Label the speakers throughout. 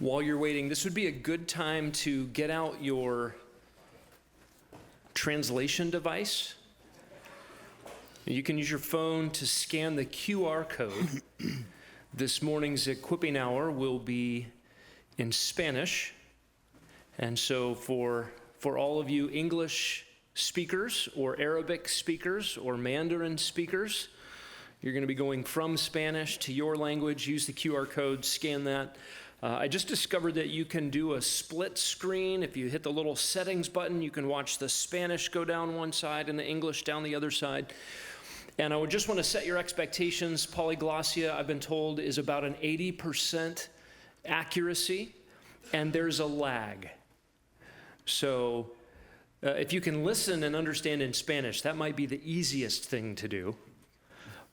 Speaker 1: While you're waiting, this would be a good time to get out your translation device. You can use your phone to scan the QR code. This morning's equipping hour will be in Spanish. And so for all of you English speakers or Arabic speakers or Mandarin speakers, you're going to be going from Spanish to your language. Use the QR code, scan that. I just discovered that you can do a split screen. If you hit the little settings button, you can watch the Spanish go down one side and the English down the other side. And I would just want to set your expectations. Polyglossia, I've been told, is about an 80% accuracy, and there's a lag. So if you can listen and understand in Spanish, that might be the easiest thing to do.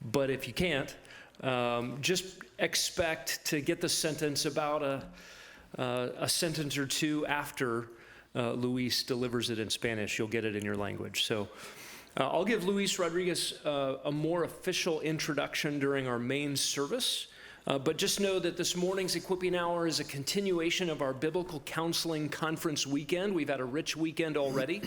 Speaker 1: But if you can't, just expect to get the sentence about a sentence or two after Luis delivers it in Spanish. You'll get it in your language. So I'll give Luis Rodriguez a more official introduction during our main service. But just know that this morning's Equipping Hour is a continuation of our Biblical Counseling Conference weekend. We've had a rich weekend already.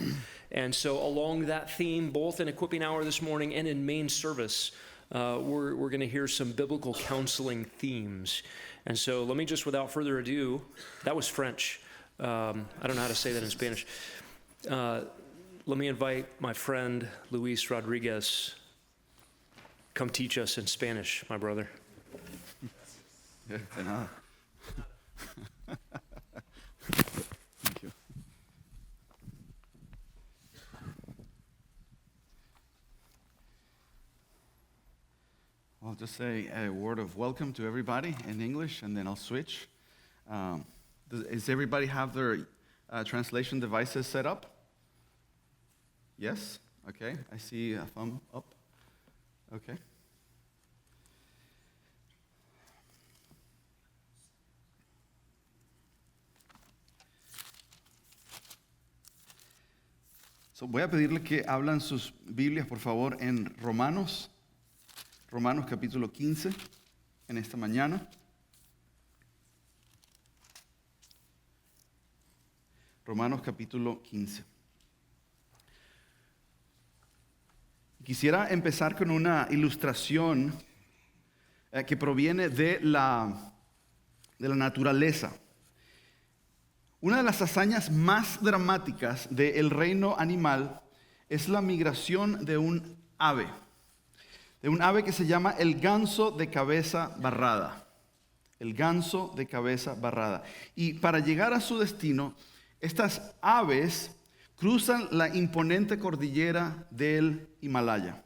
Speaker 1: And so along that theme, both in Equipping Hour this morning and in main service, we're going to hear some biblical counseling themes. And so let me just, without further ado, that was French. I don't know how to say that in Spanish. Let me invite my friend Luis Rodriguez. Come teach us in Spanish, my brother.
Speaker 2: De nada. Thank you. I'll just say a word of welcome to everybody in English, and then I'll switch. Does everybody have their translation devices set up? Yes? Okay. I see a thumb up. Okay. So, voy a pedirle que hablan sus Biblias, por favor, en Romanos capítulo 15, en esta mañana. Romanos capítulo 15. Quisiera empezar con una ilustración que proviene de la naturaleza. Una de las hazañas más dramáticas del reino animal es la migración de un ave que se llama el ganso de cabeza barrada. El ganso de cabeza barrada. Y para llegar a su destino, estas aves cruzan la imponente cordillera del Himalaya.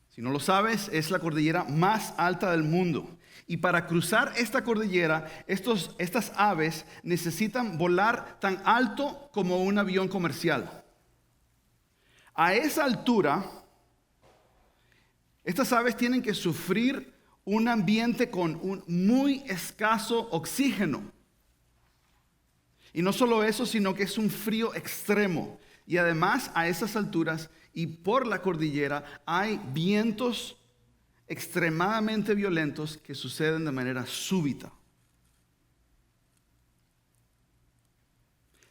Speaker 2: Si no lo sabes, es la cordillera más alta del mundo. Y para cruzar esta cordillera, estas aves necesitan volar tan alto como un avión comercial. A esa altura, estas aves tienen que sufrir un ambiente con un muy escaso oxígeno. Y no solo eso, sino que es un frío extremo. Y además, a esas alturas y por la cordillera hay vientos extremadamente violentos que suceden de manera súbita.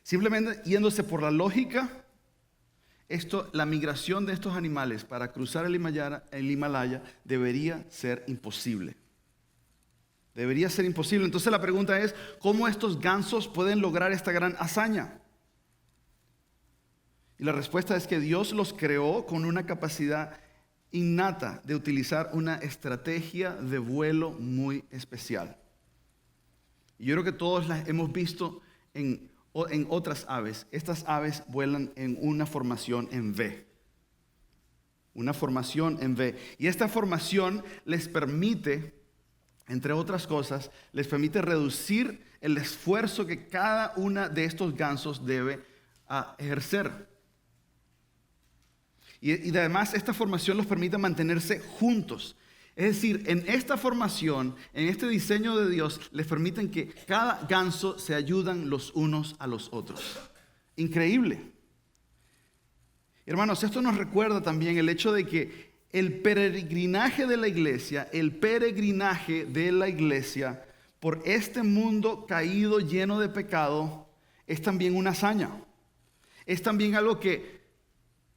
Speaker 2: Simplemente yéndose por la lógica, la migración de estos animales para cruzar el Himalaya debería ser imposible. Debería ser imposible. Entonces la pregunta es, ¿cómo estos gansos pueden lograr esta gran hazaña? Y la respuesta es que Dios los creó con una capacidad innata de utilizar una estrategia de vuelo muy especial. Y yo creo que todos las hemos visto en otras aves. Estas aves vuelan en una formación en V. Una formación en V. Y esta formación les permite, entre otras cosas, les permite reducir el esfuerzo que cada una de estos gansos debe ejercer. Y además esta formación los permite mantenerse juntos. Es decir, en esta formación, en este diseño de Dios, les permiten que cada ganso se ayudan los unos a los otros. Increíble. Hermanos, esto nos recuerda también el hecho de que el peregrinaje de la iglesia por este mundo caído lleno de pecado es también una hazaña. Es también algo que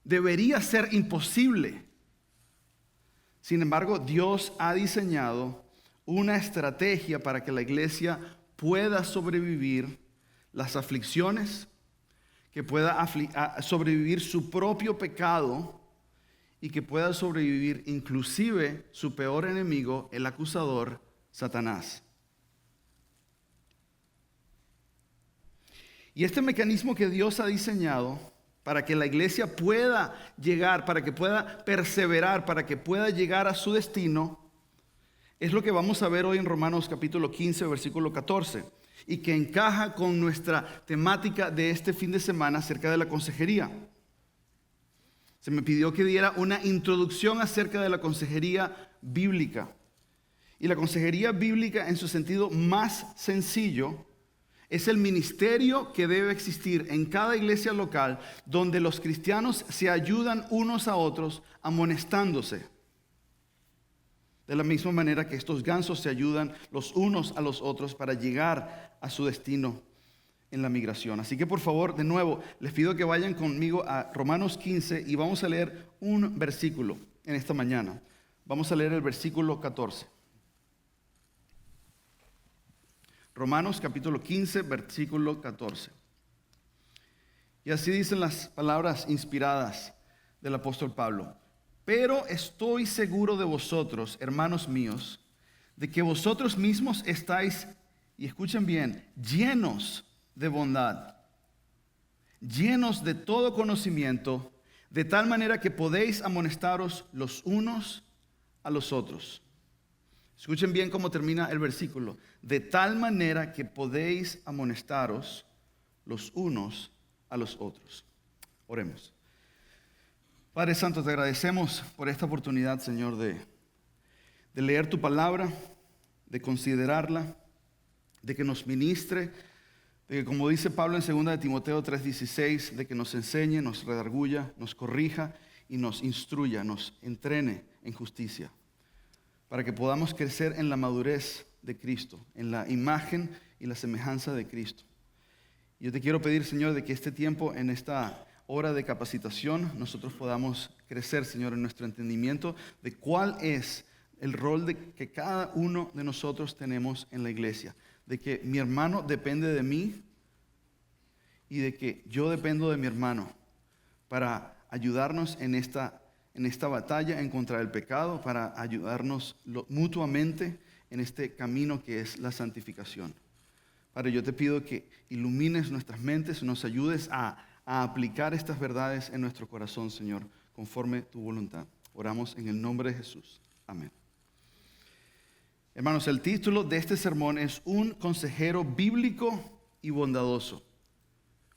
Speaker 2: debería ser imposible. Sin embargo, Dios ha diseñado una estrategia para que la iglesia pueda sobrevivir las aflicciones, que pueda sobrevivir su propio pecado y que pueda sobrevivir inclusive su peor enemigo, el acusador, Satanás. Y este mecanismo que Dios ha diseñado para que la iglesia pueda llegar, para que pueda perseverar, para que pueda llegar a su destino, es lo que vamos a ver hoy en Romanos capítulo 15, versículo 14, y que encaja con nuestra temática de este fin de semana acerca de la consejería. Se me pidió que diera una introducción acerca de la consejería bíblica. Y la consejería bíblica, en su sentido más sencillo, es el ministerio que debe existir en cada iglesia local donde los cristianos se ayudan unos a otros amonestándose. De la misma manera que estos gansos se ayudan los unos a los otros para llegar a su destino en la migración. Así que por favor, de nuevo, les pido que vayan conmigo a Romanos 15 y vamos a leer un versículo en esta mañana. Vamos a leer el versículo 14. Romanos capítulo 15, versículo 14. Y así dicen las palabras inspiradas del apóstol Pablo. Pero estoy seguro de vosotros, hermanos míos, de que vosotros mismos estáis, y escuchen bien, llenos de bondad, llenos de todo conocimiento, de tal manera que podéis amonestaros los unos a los otros. Escuchen bien cómo termina el versículo. De tal manera que podéis amonestaros los unos a los otros. Oremos. Padre Santo, te agradecemos por esta oportunidad, Señor, de leer tu palabra, de considerarla, de que nos ministre, de que, como dice Pablo en 2 de Timoteo 3:16, de que nos enseñe, nos redarguya, nos corrija y nos instruya, nos entrene en justicia, para que podamos crecer en la madurez de Cristo, en la imagen y la semejanza de Cristo. Yo te quiero pedir, Señor, de que este tiempo, en esta hora de capacitación, nosotros podamos crecer, Señor, en nuestro entendimiento de cuál es el rol que cada uno de nosotros tenemos en la iglesia, de que mi hermano depende de mí y de que yo dependo de mi hermano para ayudarnos en esta batalla en contra del pecado, para ayudarnos mutuamente en este camino que es la santificación. Padre, yo te pido que ilumines nuestras mentes, nos ayudes a aplicar estas verdades en nuestro corazón, Señor, conforme tu voluntad. Oramos en el nombre de Jesús. Amén. Hermanos, el título de este sermón es Un consejero bíblico y bondadoso.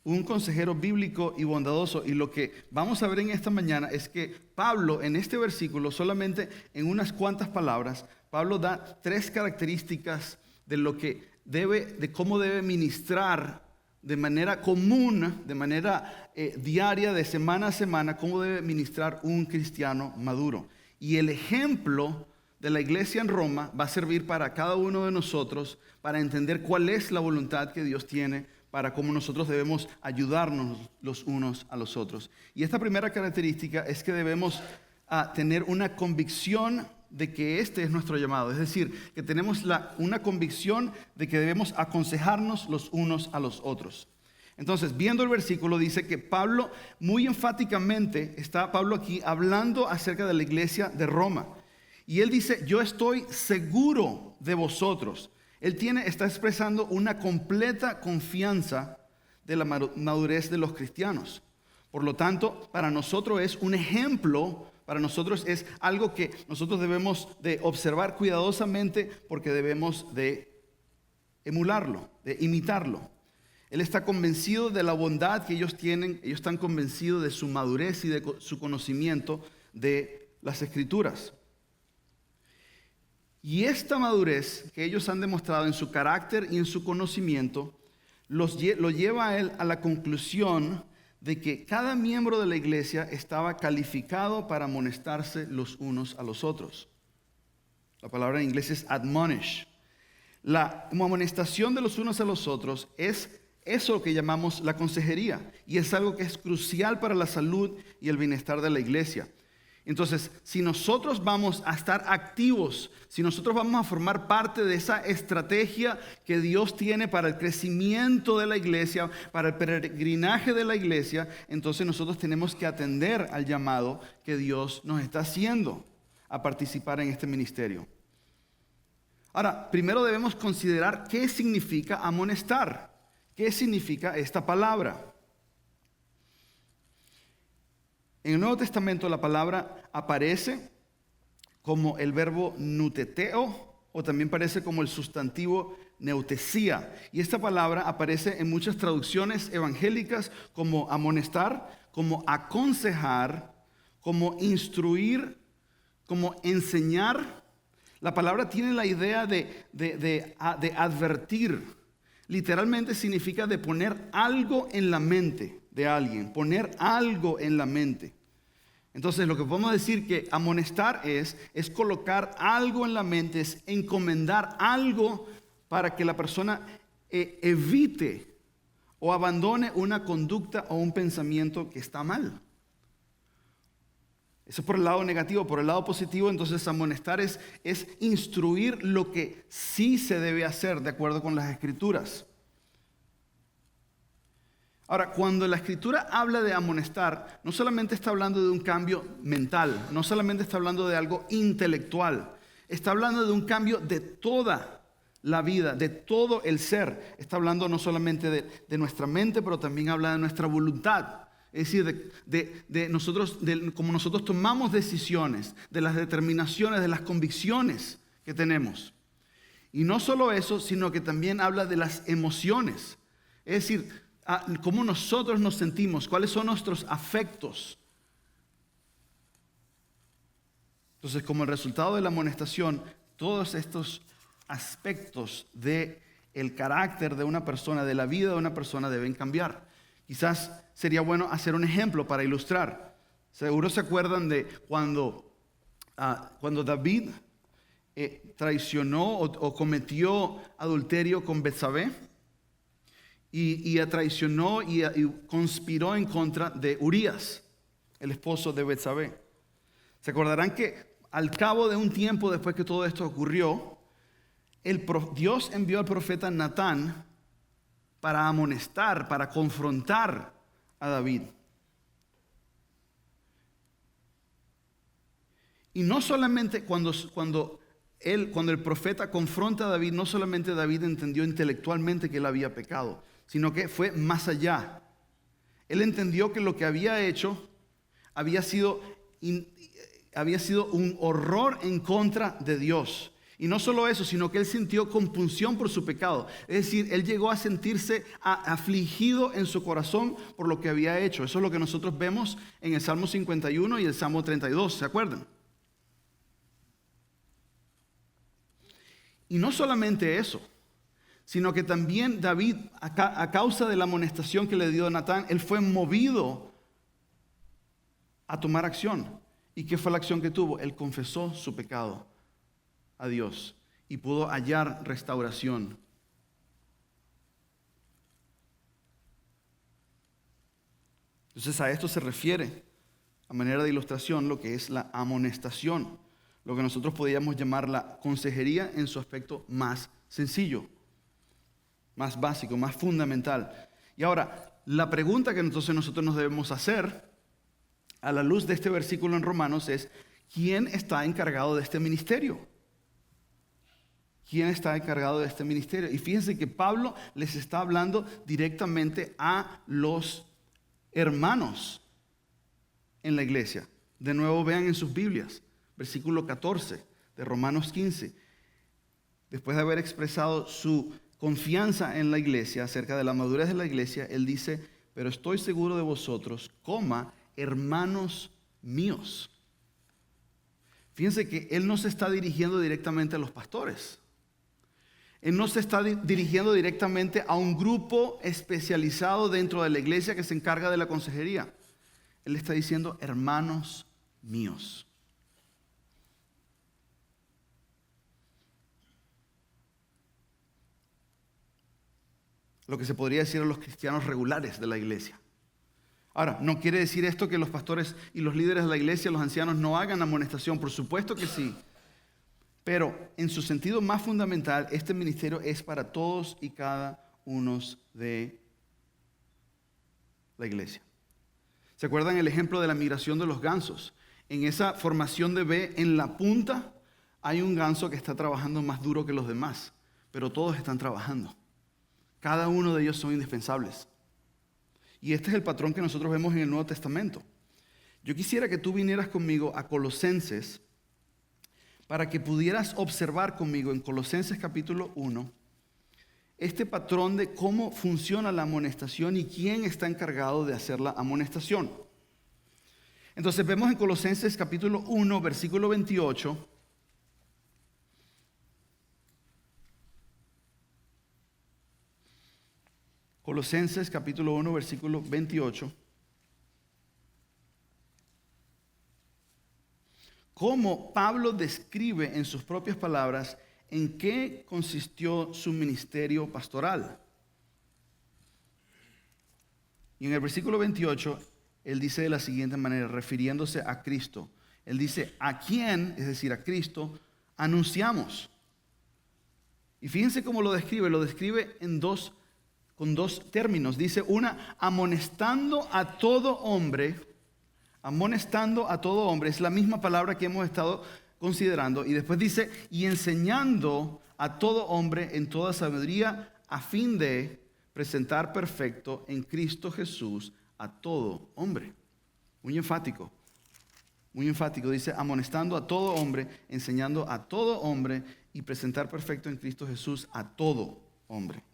Speaker 2: Un consejero bíblico y bondadoso. Y lo que vamos a ver en esta mañana es que Pablo, en este versículo, solamente en unas cuantas palabras, Pablo da 3 características de cómo debe ministrar de manera común, de manera diaria, de semana a semana, cómo debe ministrar un cristiano maduro. Y el ejemplo de la iglesia en Roma va a servir para cada uno de nosotros para entender cuál es la voluntad que Dios tiene para cómo nosotros debemos ayudarnos los unos a los otros. Y esta primera característica es que debemos tener una convicción de que este es nuestro llamado. Es decir, que tenemos una convicción de que debemos aconsejarnos los unos a los otros. Entonces, viendo el versículo, dice que Pablo, muy enfáticamente, está Pablo aquí hablando acerca de la iglesia de Roma. Y él dice, yo estoy seguro de vosotros. Él está expresando una completa confianza de la madurez de los cristianos. Por lo tanto, para nosotros es un ejemplo, para nosotros es algo que nosotros debemos de observar cuidadosamente porque debemos de emularlo, de imitarlo. Él está convencido de la bondad que ellos tienen, ellos están convencidos de su madurez y de su conocimiento de las Escrituras. Y esta madurez que ellos han demostrado en su carácter y en su conocimiento lo lleva a él a la conclusión de que cada miembro de la iglesia estaba calificado para amonestarse los unos a los otros. La palabra en inglés es admonish. La amonestación de los unos a los otros es eso que llamamos la consejería, y es algo que es crucial para la salud y el bienestar de la iglesia. Entonces, si nosotros vamos a estar activos, si nosotros vamos a formar parte de esa estrategia que Dios tiene para el crecimiento de la iglesia, para el peregrinaje de la iglesia, entonces nosotros tenemos que atender al llamado que Dios nos está haciendo a participar en este ministerio. Ahora, primero debemos considerar qué significa amonestar, qué significa esta palabra. En el Nuevo Testamento la palabra aparece como el verbo nuteteo o también aparece como el sustantivo neutesía. Y esta palabra aparece en muchas traducciones evangélicas como amonestar, como aconsejar, como instruir, como enseñar. La palabra tiene la idea de advertir. Literalmente significa de poner algo en la mente de alguien, poner algo en la mente. Entonces lo que podemos decir que amonestar es colocar algo en la mente, es encomendar algo para que la persona evite o abandone una conducta o un pensamiento que está mal. Eso es por el lado negativo. Por el lado positivo, entonces amonestar es instruir lo que sí se debe hacer de acuerdo con las Escrituras. Ahora, cuando la Escritura habla de amonestar, no solamente está hablando de un cambio mental, no solamente está hablando de algo intelectual, está hablando de un cambio de toda la vida, de todo el ser. Está hablando no solamente de nuestra mente, pero también habla de nuestra voluntad. Es decir, de nosotros, cómo nosotros tomamos decisiones, de las determinaciones, de las convicciones que tenemos. Y no solo eso, sino que también habla de las emociones. Es decir, cómo nosotros nos sentimos, cuáles son nuestros afectos. Entonces, como el resultado de la amonestación, todos estos aspectos del carácter de una persona, de la vida de una persona, deben cambiar. Quizás sería bueno hacer un ejemplo para ilustrar. Seguro se acuerdan de cuando David traicionó o cometió adulterio con Betsabé. Y traicionó y conspiró en contra de Urías, el esposo de Betsabé. Se acordarán que al cabo de un tiempo después que todo esto ocurrió, Dios envió al profeta Natán para amonestar, para confrontar a David. Y no solamente cuando el profeta confronta a David, no solamente David entendió intelectualmente que él había pecado, sino que fue más allá. Él entendió que lo que había hecho había sido un horror en contra de Dios. Y no solo eso, sino que él sintió compunción por su pecado. Es decir, él llegó a sentirse afligido en su corazón por lo que había hecho. Eso es lo que nosotros vemos en el Salmo 51 y el Salmo 32, ¿se acuerdan? Y no solamente eso, sino que también David, a causa de la amonestación que le dio Natán, él fue movido a tomar acción. ¿Y qué fue la acción que tuvo? Él confesó su pecado a Dios y pudo hallar restauración. Entonces a esto se refiere, a manera de ilustración, lo que es la amonestación, lo que nosotros podríamos llamar la consejería en su aspecto más sencillo, más básico, más fundamental. Y ahora, la pregunta que entonces nosotros nos debemos hacer a la luz de este versículo en Romanos es: ¿quién está encargado de este ministerio? ¿Quién está encargado de este ministerio? Y fíjense que Pablo les está hablando directamente a los hermanos en la iglesia. De nuevo vean en sus Biblias, versículo 14 de Romanos 15. Después de haber expresado su confianza en la iglesia, acerca de la madurez de la iglesia, él dice: pero estoy seguro de vosotros, hermanos míos. Fíjense que él no se está dirigiendo directamente a los pastores. Él no se está dirigiendo directamente a un grupo especializado dentro de la iglesia que se encarga de la consejería. Él está diciendo: hermanos míos. lo que se podría decir a los cristianos regulares de la iglesia. Ahora, no quiere decir esto que los pastores y los líderes de la iglesia, los ancianos, no hagan amonestación. Por supuesto que sí. Pero en su sentido más fundamental, este ministerio es para todos y cada uno de la iglesia. ¿Se acuerdan el ejemplo de la migración de los gansos? En esa formación de B, en la punta, hay un ganso que está trabajando más duro que los demás, pero todos están trabajando. Cada uno de ellos son indispensables. Y este es el patrón que nosotros vemos en el Nuevo Testamento. Yo quisiera que tú vinieras conmigo a Colosenses para que pudieras observar conmigo en Colosenses capítulo 1 este patrón de cómo funciona la amonestación y quién está encargado de hacer la amonestación. Entonces vemos en Colosenses capítulo 1, versículo 28. Colosenses capítulo 1, versículo 28. Cómo Pablo describe en sus propias palabras en qué consistió su ministerio pastoral. Y en el versículo 28, él dice de la siguiente manera, refiriéndose a Cristo. Él dice, ¿a quién, es decir, a Cristo, anunciamos? Y fíjense cómo lo describe con dos términos. Dice una, amonestando a todo hombre. Amonestando a todo hombre es la misma palabra que hemos estado considerando. Y después dice, y enseñando a todo hombre en toda sabiduría a fin de presentar perfecto en Cristo Jesús a todo hombre. Muy enfático. Muy enfático. Dice, amonestando a todo hombre, enseñando a todo hombre y presentar perfecto en Cristo Jesús a todo hombre.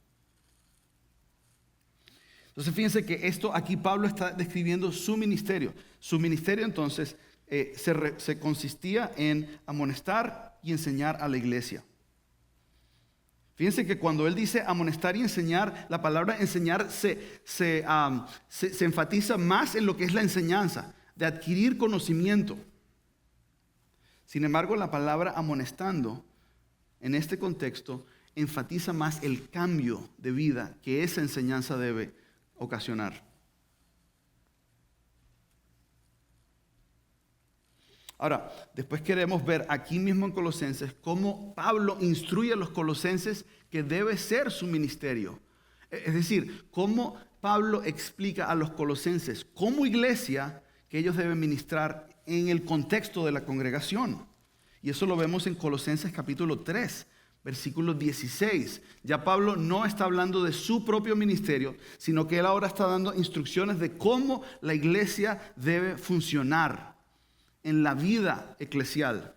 Speaker 2: Entonces fíjense que esto aquí Pablo está describiendo su ministerio. Su ministerio entonces se consistía en amonestar y enseñar a la iglesia. Fíjense que cuando él dice amonestar y enseñar, la palabra enseñar se enfatiza más en lo que es la enseñanza, de adquirir conocimiento. Sin embargo, la palabra amonestando en este contexto enfatiza más el cambio de vida que esa enseñanza debe ocasionar. Ahora, después queremos ver aquí mismo en Colosenses cómo Pablo instruye a los colosenses que debe ser su ministerio. Es decir, cómo Pablo explica a los colosenses como iglesia que ellos deben ministrar en el contexto de la congregación. Y eso lo vemos en Colosenses capítulo 3. Versículo 16. Ya Pablo no está hablando de su propio ministerio, sino que él ahora está dando instrucciones de cómo la iglesia debe funcionar en la vida eclesial.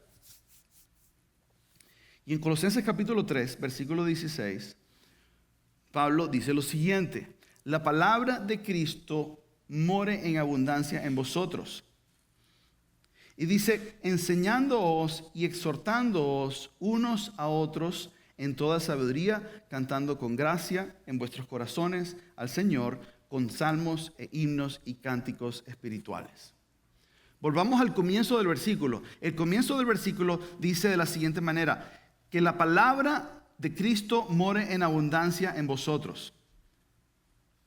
Speaker 2: Y en Colosenses capítulo 3, versículo 16, Pablo dice lo siguiente: la palabra de Cristo more en abundancia en vosotros. Y dice, enseñándoos y exhortándoos unos a otros en toda sabiduría, cantando con gracia en vuestros corazones al Señor, con salmos e himnos y cánticos espirituales. Volvamos al comienzo del versículo. El comienzo del versículo dice de la siguiente manera, que la palabra de Cristo more en abundancia en vosotros.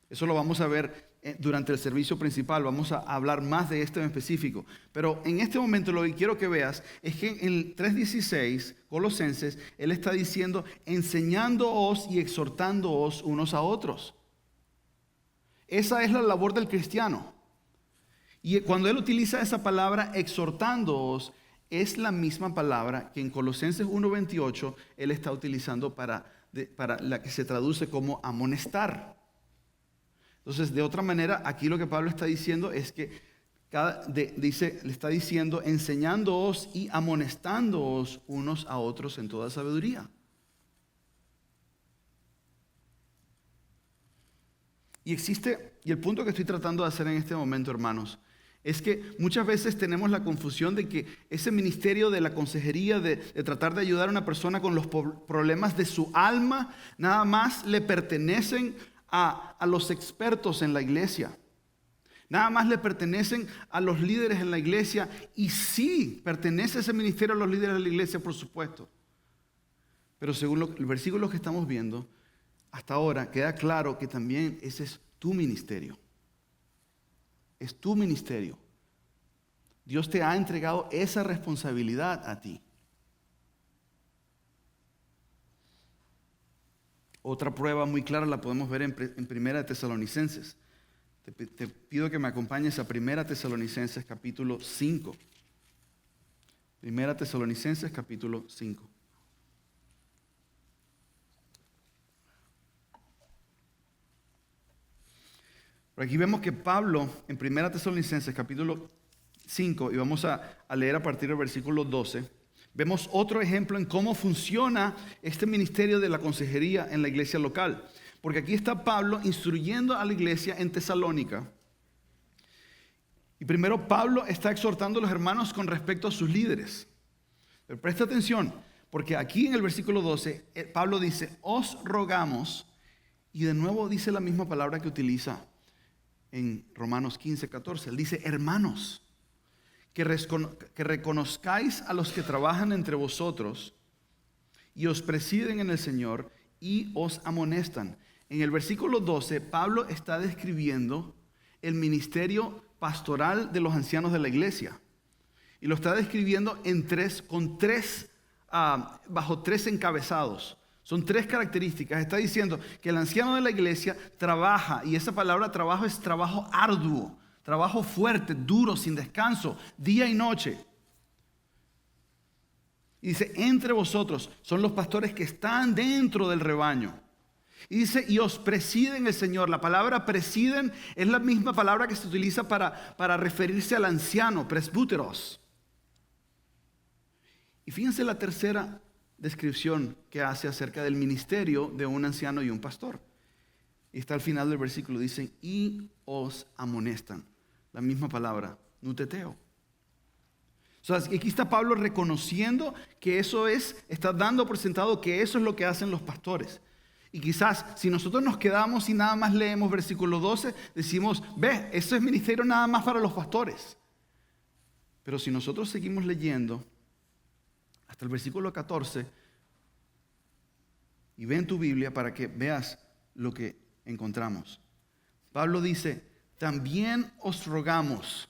Speaker 2: Eso lo vamos a ver durante el servicio principal, vamos a hablar más de esto en específico. Pero en este momento lo que quiero que veas es que en el 3:16, Colosenses, él está diciendo, enseñándoos y exhortándoos unos a otros. Esa es la labor del cristiano. Y cuando él utiliza esa palabra, exhortándoos, es la misma palabra que en Colosenses 1:28 él está utilizando para la que se traduce como amonestar. Entonces, de otra manera, aquí lo que Pablo está diciendo es que le está diciendo enseñándoos y amonestándoos unos a otros en toda sabiduría. Y el punto que estoy tratando de hacer en este momento, hermanos, es que muchas veces tenemos la confusión de que ese ministerio de la consejería, de tratar de ayudar a una persona con los problemas de su alma, nada más le pertenecen a los expertos en la iglesia. Nada más le pertenecen a los líderes en la iglesia. Y sí, pertenece ese ministerio a los líderes de la iglesia, por supuesto. Pero según el versículo que estamos viendo, hasta ahora, queda claro que también ese es tu ministerio. Es tu ministerio. Dios te ha entregado esa responsabilidad a ti. Otra prueba muy clara la podemos ver en Primera de Tesalonicenses. Te pido que me acompañes a Primera Tesalonicenses capítulo 5. Primera Tesalonicenses capítulo 5. Por aquí vemos que Pablo, en Primera Tesalonicenses capítulo 5, y vamos a leer a partir del versículo 12, vemos otro ejemplo en cómo funciona este ministerio de la consejería en la iglesia local. Porque aquí está Pablo instruyendo a la iglesia en Tesalónica. Y primero Pablo está exhortando a los hermanos con respecto a sus líderes. Pero presta atención, porque aquí en el versículo 12, Pablo dice, os rogamos, y de nuevo dice la misma palabra que utiliza en Romanos 15, 14. Él dice, hermanos, que reconozcáis a los que trabajan entre vosotros y os presiden en el Señor y os amonestan. En el versículo 12, Pablo está describiendo el ministerio pastoral de los ancianos de la iglesia. Y lo está describiendo bajo tres encabezados. Son tres características. Está diciendo que el anciano de la iglesia trabaja, y esa palabra trabajo es trabajo arduo, trabajo fuerte, duro, sin descanso, día y noche. Y dice, entre vosotros son los pastores que están dentro del rebaño. Y dice, y os presiden el Señor. La palabra presiden es la misma palabra que se utiliza para referirse al anciano, presbúteros. Y fíjense la tercera descripción que hace acerca del ministerio de un anciano y un pastor. Y está al final del versículo, dicen, y os amonestan. La misma palabra, nuteteo. O sea, aquí está Pablo reconociendo que está dando por sentado que eso es lo que hacen los pastores. Y quizás si nosotros nos quedamos y nada más leemos versículo 12, decimos, ve, eso es ministerio nada más para los pastores. Pero si nosotros seguimos leyendo hasta el versículo 14, y ve en tu Biblia para que veas lo que encontramos. Pablo dice, también os rogamos.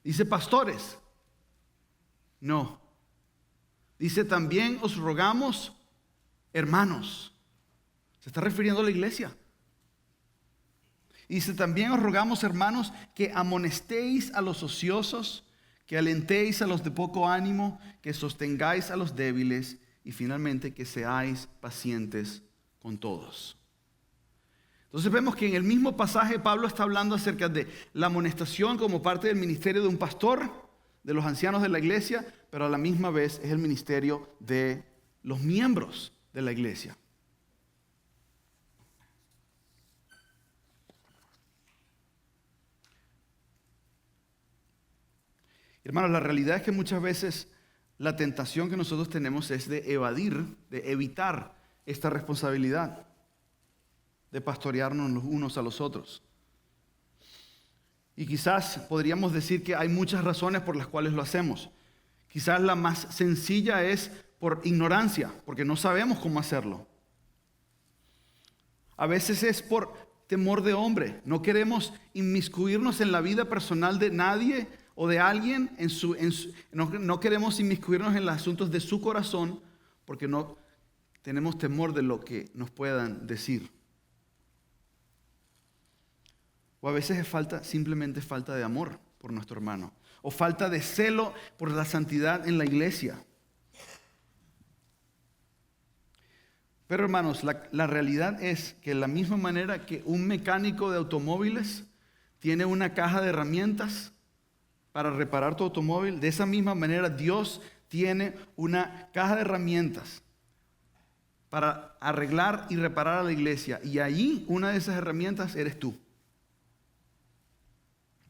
Speaker 2: Dice, pastores. No. Dice, también os rogamos, hermanos. Se está refiriendo a la iglesia. Y dice, también os rogamos, hermanos, que amonestéis a los ociosos, que alentéis a los de poco ánimo, que sostengáis a los débiles y finalmente que seáis pacientes con todos. Entonces vemos que en el mismo pasaje Pablo está hablando acerca de la amonestación como parte del ministerio de un pastor, de los ancianos de la iglesia, pero a la misma vez es el ministerio de los miembros de la iglesia. Hermanos, la realidad es que muchas veces la tentación que nosotros tenemos es de evitar esta responsabilidad de pastorearnos los unos a los otros. Y quizás podríamos decir que hay muchas razones por las cuales lo hacemos. Quizás la más sencilla es por ignorancia, porque no sabemos cómo hacerlo. A veces es por temor de hombre. No queremos inmiscuirnos en la vida personal de nadie o de alguien, no queremos inmiscuirnos en los asuntos de su corazón porque no tenemos temor de lo que nos puedan decir. O a veces es simplemente falta de amor por nuestro hermano, o falta de celo por la santidad en la iglesia. Pero hermanos, la realidad es que de la misma manera que un mecánico de automóviles tiene una caja de herramientas para reparar tu automóvil, de esa misma manera Dios tiene una caja de herramientas para arreglar y reparar a la iglesia. Y allí una de esas herramientas eres tú.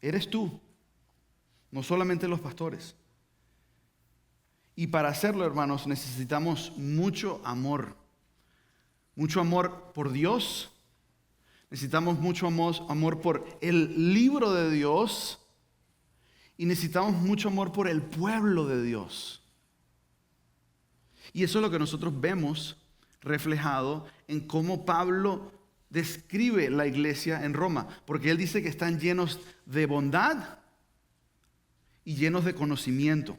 Speaker 2: Eres tú, no solamente los pastores. Y para hacerlo, hermanos, necesitamos mucho amor. Mucho amor por Dios. Necesitamos mucho amor por el libro de Dios. Y necesitamos mucho amor por el pueblo de Dios. Y eso es lo que nosotros vemos reflejado en cómo Pablo describe la iglesia en Roma, porque él dice que están llenos de bondad y llenos de conocimiento.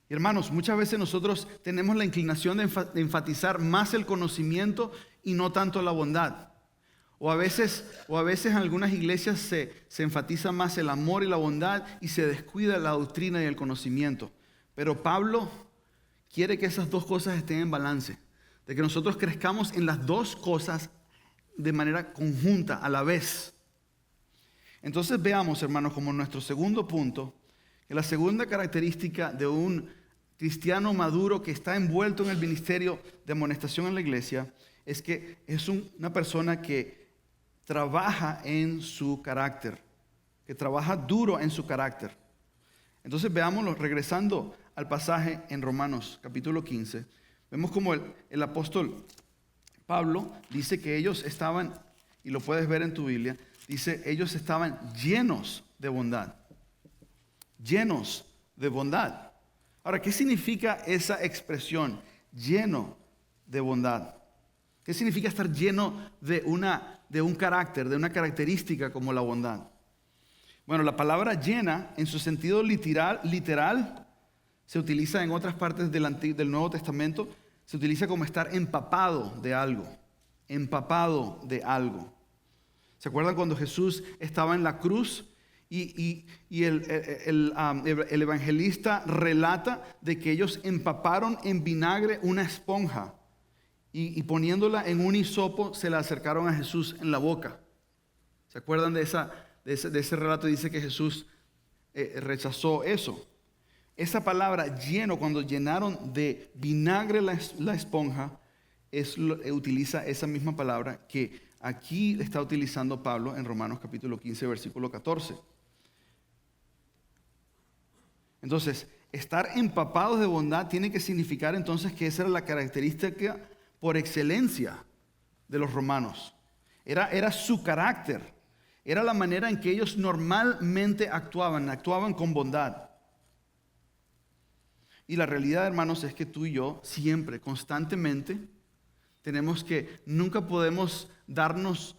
Speaker 2: Hermanos, muchas veces nosotros tenemos la inclinación de enfatizar más el conocimiento y no tanto la bondad. O a veces en algunas iglesias se enfatiza más el amor y la bondad y se descuida la doctrina y el conocimiento. Pero Pablo quiere que esas dos cosas estén en balance, de que nosotros crezcamos en las dos cosas de manera conjunta a la vez. Entonces veamos, hermanos, como nuestro segundo punto, que la segunda característica de un cristiano maduro que está envuelto en el ministerio de amonestación en la iglesia es que es una persona que trabaja en su carácter, que trabaja duro en su carácter. Entonces veámoslo, regresando al pasaje en Romanos capítulo 15, vemos como el apóstol Pablo dice que ellos estaban, y lo puedes ver en tu Biblia, dice, ellos estaban llenos de bondad. Llenos de bondad. Ahora, ¿qué significa esa expresión? Lleno de bondad. ¿Qué significa estar lleno de un carácter, de una característica como la bondad? Bueno, la palabra llena, en su sentido literal, se utiliza en otras partes del Nuevo Testamento, se utiliza como estar empapado de algo. Empapado de algo. ¿Se acuerdan cuando Jesús estaba en la cruz? Y el evangelista relata de que ellos empaparon en vinagre una esponja y poniéndola en un hisopo se la acercaron a Jesús en la boca. ¿Se acuerdan de ese relato? Dice que Jesús rechazó eso. Esa palabra lleno, cuando llenaron de vinagre la esponja, utiliza esa misma palabra que aquí está utilizando Pablo en Romanos capítulo 15, versículo 14. Entonces, estar empapados de bondad tiene que significar entonces que esa era la característica por excelencia de los romanos. Era su carácter, era la manera en que ellos normalmente actuaban con bondad. Y la realidad, hermanos, es que tú y yo siempre, constantemente, nunca podemos darnos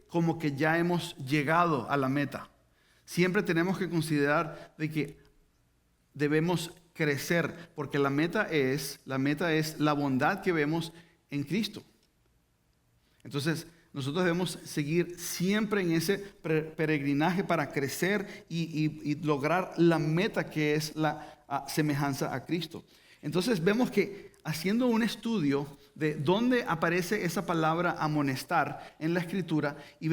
Speaker 2: como que ya hemos llegado a la meta. Siempre tenemos que considerar de que debemos crecer, porque la meta es la bondad que vemos en Cristo. Entonces, nosotros debemos seguir siempre en ese peregrinaje para crecer y lograr la meta que es la semejanza a Cristo. Entonces vemos que haciendo un estudio de dónde aparece esa palabra amonestar en la Escritura y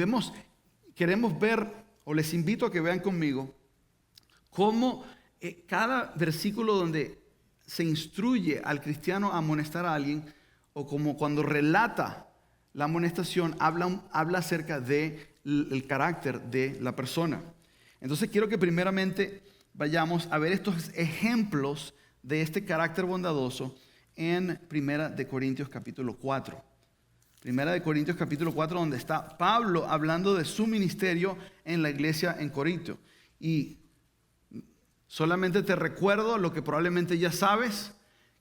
Speaker 2: queremos ver, o les invito a que vean conmigo, cómo cada versículo donde se instruye al cristiano a amonestar a alguien, o como cuando relata la amonestación, habla acerca del carácter de la persona. Entonces quiero que primeramente vayamos a ver estos ejemplos de este carácter bondadoso en Primera de Corintios capítulo 4. Primera de Corintios capítulo 4, donde está Pablo hablando de su ministerio en la iglesia en Corinto. Y solamente te recuerdo lo que probablemente ya sabes,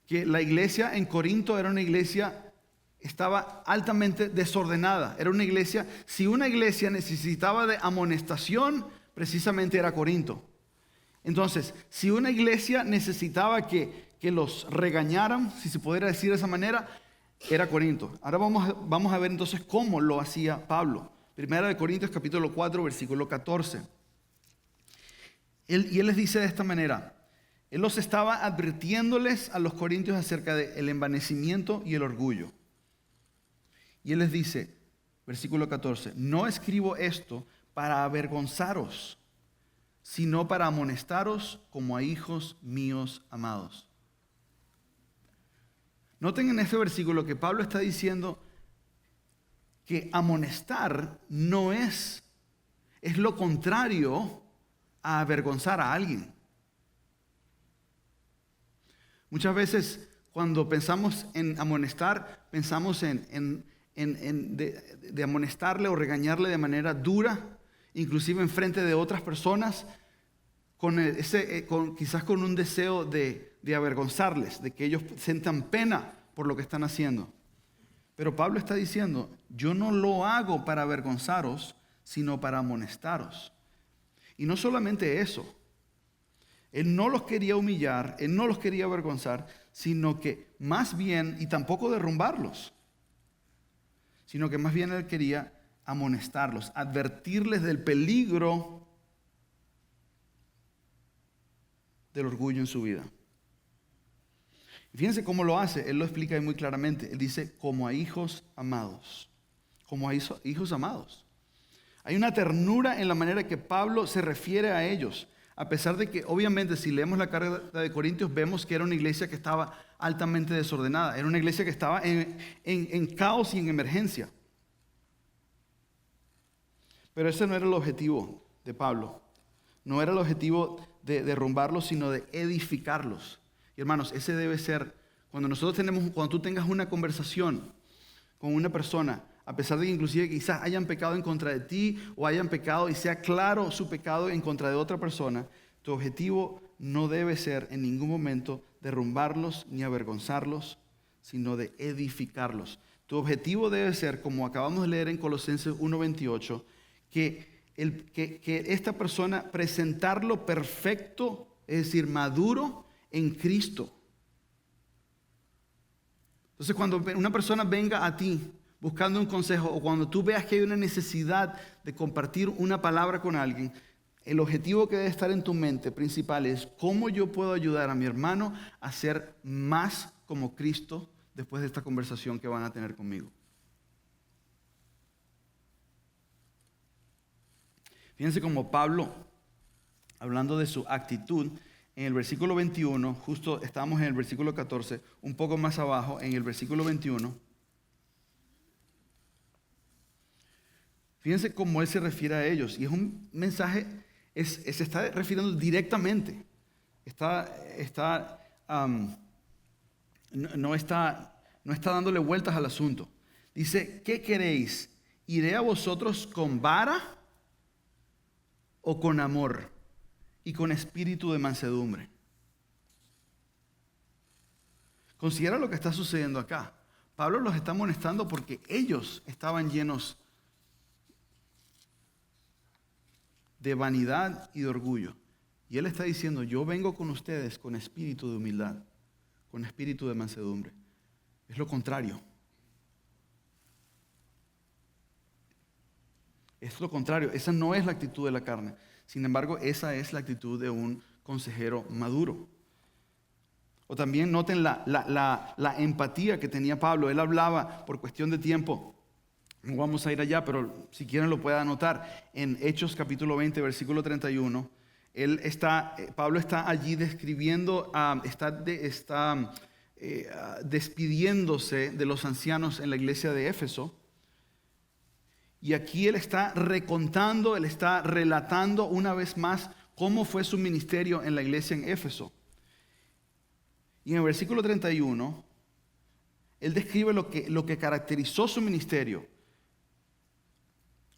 Speaker 2: que la iglesia en Corinto era una iglesia, estaba altamente desordenada. Era una iglesia, si una iglesia necesitaba de amonestación, precisamente era Corinto. Entonces, si una iglesia necesitaba que los regañaran, si se pudiera decir de esa manera, era Corinto. Ahora vamos a ver entonces cómo lo hacía Pablo. Primera de Corintios capítulo 4, versículo 14. Él les dice de esta manera, él los estaba advirtiéndoles a los corintios acerca del envanecimiento y el orgullo. Y él les dice, versículo 14, no escribo esto para avergonzaros, sino para amonestaros como a hijos míos amados. Noten en este versículo que Pablo está diciendo que amonestar no es lo contrario a avergonzar a alguien. Muchas veces cuando pensamos en amonestar, pensamos en amonestarle o regañarle de manera dura, inclusive en frente de otras personas, quizás con un deseo de de avergonzarles, de que ellos sientan pena por lo que están haciendo. Pero Pablo está diciendo, yo no lo hago para avergonzaros, sino para amonestaros. Y no solamente eso, él no los quería humillar, él no los quería avergonzar, sino que más bien, y tampoco derrumbarlos, sino que más bien él quería amonestarlos, advertirles del peligro del orgullo en su vida. Y fíjense cómo lo hace, él lo explica ahí muy claramente. Él dice, como a hijos amados, como a hijos amados. Hay una ternura en la manera que Pablo se refiere a ellos, a pesar de que obviamente si leemos la carta de Corintios vemos que era una iglesia que estaba altamente desordenada, era una iglesia que estaba en caos y en emergencia. Pero ese no era el objetivo de Pablo, no era el objetivo de derrumbarlos, sino de edificarlos. Y hermanos, ese debe ser, cuando tú tengas una conversación con una persona, a pesar de que inclusive quizás hayan pecado en contra de ti o hayan pecado y sea claro su pecado en contra de otra persona, tu objetivo no debe ser en ningún momento derrumbarlos ni avergonzarlos, sino de edificarlos. Tu objetivo debe ser, como acabamos de leer en Colosenses 1:28, que esta persona presentarlo perfecto, es decir, maduro en Cristo. Entonces, cuando una persona venga a ti buscando un consejo o cuando tú veas que hay una necesidad de compartir una palabra con alguien, el objetivo que debe estar en tu mente principal es cómo yo puedo ayudar a mi hermano a ser más como Cristo después de esta conversación que van a tener conmigo. Fíjense cómo Pablo, hablando de su actitud, en el versículo 21, justo estábamos en el versículo 14, un poco más abajo, en el versículo 21, fíjense cómo él se refiere a ellos. Y es un mensaje, se está refiriendo directamente. No está dándole vueltas al asunto. Dice, ¿qué queréis? ¿Iré a vosotros con vara o con amor y con espíritu de mansedumbre? Considera lo que está sucediendo acá. Pablo los está amonestando porque ellos estaban llenos de vanidad y de orgullo. Y él está diciendo, yo vengo con ustedes con espíritu de humildad, con espíritu de mansedumbre. Es lo contrario. Es lo contrario. Esa no es la actitud de la carne. Sin embargo, esa es la actitud de un consejero maduro. O también noten la empatía que tenía Pablo. Él hablaba, por cuestión de tiempo, no vamos a ir allá, pero si quieren lo pueden anotar. En Hechos capítulo 20, versículo 31, Pablo está allí describiendo, despidiéndose de los ancianos en la iglesia de Éfeso. Y aquí él está recontando, él está relatando una vez más cómo fue su ministerio en la iglesia en Éfeso. Y en el versículo 31, él describe lo que caracterizó su ministerio.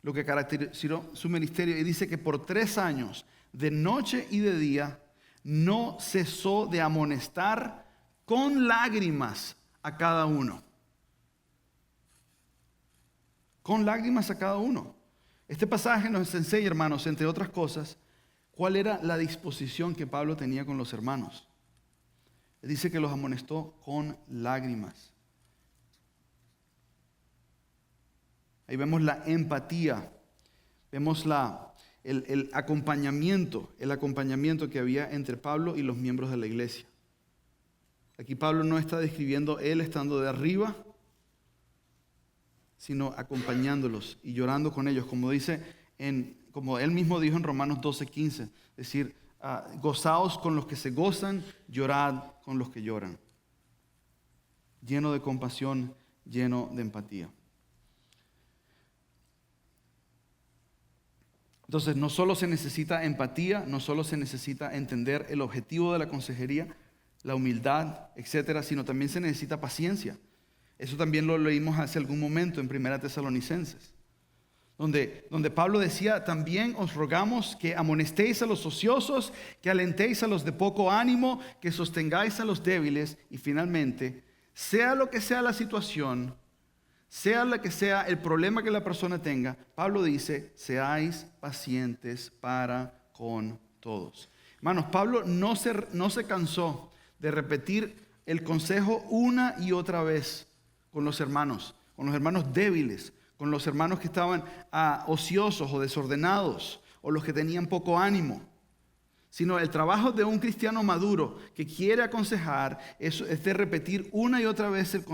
Speaker 2: Lo que caracterizó su ministerio, y dice que por 3 años, de noche y de día, no cesó de amonestar con lágrimas a cada uno. Con lágrimas a cada uno. Este pasaje nos enseña, hermanos, entre otras cosas, cuál era la disposición que Pablo tenía con los hermanos. Él dice que los amonestó con lágrimas. Ahí vemos la empatía, vemos el acompañamiento que había entre Pablo y los miembros de la iglesia. Aquí Pablo no está describiendo él estando de arriba, sino acompañándolos y llorando con ellos, como él mismo dijo en Romanos 12:15, es decir, gozaos con los que se gozan, llorad con los que lloran. Lleno de compasión, lleno de empatía. Entonces, no solo se necesita empatía, no solo se necesita entender el objetivo de la consejería, la humildad, etcétera, sino también se necesita paciencia. Eso también lo leímos hace algún momento en 1 Tesalonicenses, donde Pablo decía, también os rogamos que amonestéis a los ociosos, que alentéis a los de poco ánimo, que sostengáis a los débiles y finalmente, sea lo que sea la situación, sea lo que sea el problema que la persona tenga, Pablo dice, seáis pacientes para con todos. Hermanos, Pablo no se cansó de repetir el consejo una y otra vez con los hermanos débiles, con los hermanos que estaban ociosos o desordenados, o los que tenían poco ánimo. Sino el trabajo de un cristiano maduro que quiere aconsejar es de repetir una y otra vez el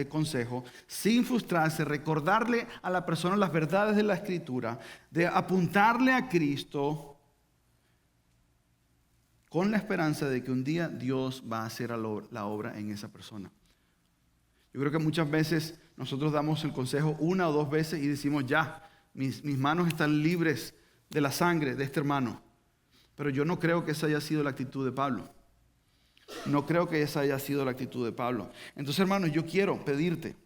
Speaker 2: consejo sin frustrarse, recordarle a la persona las verdades de la Escritura, de apuntarle a Cristo con la esperanza de que un día Dios va a hacer la obra en esa persona. Yo creo que muchas veces nosotros damos el consejo una o dos veces y decimos, ya, mis manos están libres de la sangre de este hermano. Pero yo no creo que esa haya sido la actitud de Pablo. No creo que esa haya sido la actitud de Pablo. Entonces, hermanos, yo quiero pedirte